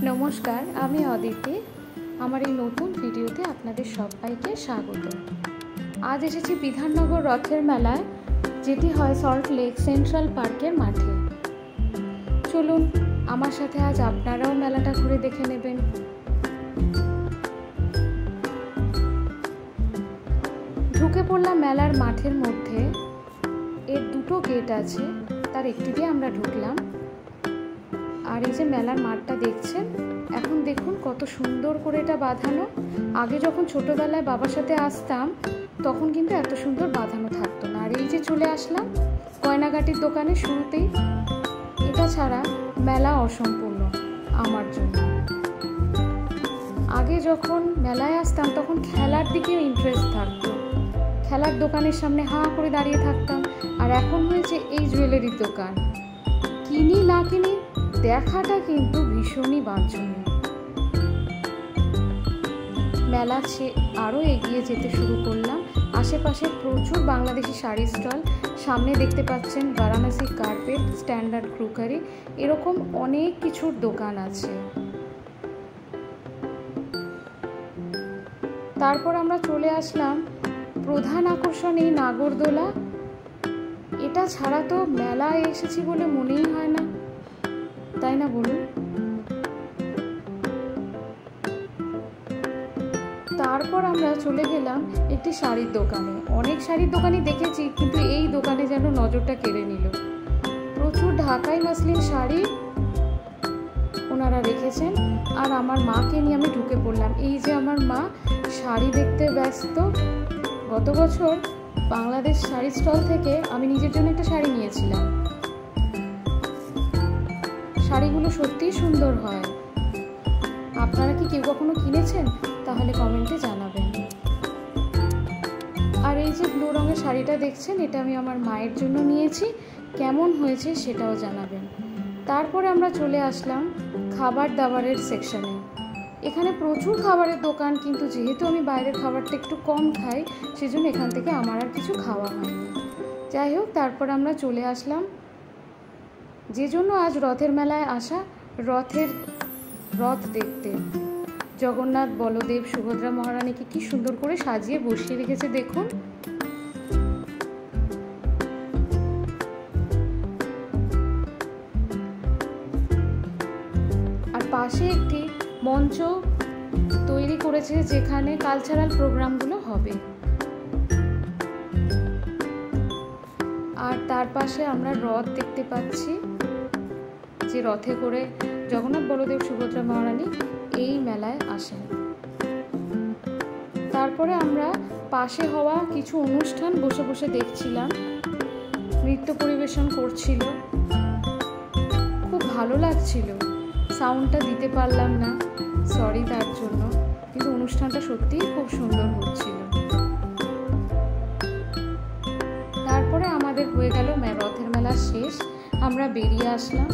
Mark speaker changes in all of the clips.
Speaker 1: নমস্কার, আমি অদিতি। আমার এই নতুন ভিডিওতে আপনাদের সবাইকে স্বাগত। আজ এসেছি বিধাননগর রথের মেলায়, যেটি হয় সল্ট লেক সেন্ট্রাল পার্কের মাঠে। চলুন আমার সাথে আজ আপনারাও মেলাটা ঘুরে দেখে নেবেন। ঢুকে পড়লাম মেলার মাঠের মধ্যে। এর দুটো গেট আছে, তার একটি দিয়ে আমরা ঢুকলাম। আর এই যে মেলার মাঠটা দেখছেন, এখন দেখুন কত সুন্দর করে এটা বাঁধানো। আগে যখন ছোটবেলায় বাবার সাথে আসতাম তখন কিন্তু এত সুন্দর বাঁধানো থাকতো না। আর এই যে চলে আসলাম গয়নাগাটির দোকানে শুরুতেই। এটা ছাড়া মেলা অসম্পূর্ণ আমার জন্য। আগে যখন মেলায় আসতাম তখন খেলার দিকেও ইন্টারেস্ট থাকতো, খেলার দোকানের সামনে হাঁ করে দাঁড়িয়ে থাকতাম। আর এখন হয়েছে এই জুয়েলারির দোকান। কিনি না কিনি দেখাটা কিন্তু ভীষণই বাঞ্ছনীয়। মেলা আরও এগিয়ে যেতে শুরু করলাম। আশেপাশে প্রচুর বাংলাদেশি শাড়ি স্টল। সামনে দেখতে পাচ্ছেন বারাণসী কার্পেট, স্ট্যান্ডার্ড ক্রুকারি, এরকম অনেক কিছুর দোকান আছে। তারপর আমরা চলে আসলাম প্রধান আকর্ষণ এই নাগরদোলা। এটা ছাড়া তো মেলায় এসেছি বলে মনেই হয় না, তাই না বলুন? তারপর আমরা চলে গেলাম একটি শাড়ির দোকানে। অনেক শাড়ির দোকানই দেখেছি, কিন্তু এই দোকানে যেন নজরটা কেড়ে নিল। প্রচুর ঢাকাই মসলিন শাড়ি ওনারা রেখেছেন। আর আমার মাকে নিয়ে আমি ঢুকে পড়লাম। এই যে আমার মা শাড়ি দেখতে ব্যস্ত। গত বছর বাংলাদেশ শাড়ি স্টল থেকে আমি নিজের জন্য একটা শাড়ি নিয়েছিলাম। শাড়িগুলো সত্যিই সুন্দর হয়। আপনারা কি কেউ কখনো কিনেছেন? তাহলে কমেন্টে জানাবেন। আর এই যে ব্লু রঙের শাড়িটা দেখছেন, এটা আমি আমার মায়ের জন্য নিয়েছি। কেমন হয়েছে সেটাও জানাবেন। তারপরে আমরা চলে আসলাম খাবার দাবারের সেকশনে। এখানে প্রচুর খাবারের দোকান, কিন্তু যেহেতু আমি বাইরের খাবারটা একটু কম খাই, সেজন্য এখান থেকে আমার আর কিছু খাওয়া হয়নি। যাই হোক, তারপর আমরা চলে আসলাম যে জন্য আজ রথের মেলায় আসা, রথ দেখতে। জগন্নাথ, বলদেব, সুভদ্রা মহারানীকে কি সুন্দর করে সাজিয়ে বসিয়ে রেখেছে দেখুন। আর পাশে একটি মঞ্চ তৈরি করেছে যেখানে কালচারাল প্রোগ্রামগুলো হবে। আর তার পাশে আমরা রথ দেখতে পাচ্ছি, যে রথে করে জগন্নাথ, বলদেব, সুভদ্রা মহারানী এই মেলায় আসেন। তারপরে আমরা পাশে হওয়া কিছু অনুষ্ঠান বসে বসে দেখছিলাম। নৃত্য পরিবেশন করছিল, খুব ভালো লাগছিল। সাউন্ডটা দিতে পারলাম না, সরি তার জন্য, কিন্তু অনুষ্ঠানটা সত্যিই খুব সুন্দর হচ্ছিল। তারপরে আমাদের হয়ে গেল রথের মেলা শেষ। আমরা বেরিয়ে আসলাম।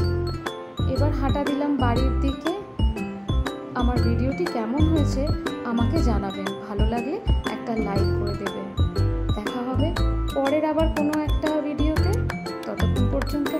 Speaker 1: এবার হাঁটা দিলাম বাড়ির দিকে। আমার ভিডিওটি কেমন হয়েছে আমাকে জানাবেন। ভালো লাগলে একটা লাইক করে দেবেন। দেখা হবে পরের আবার কোনো একটা ভিডিওতে। ততক্ষণ পর্যন্ত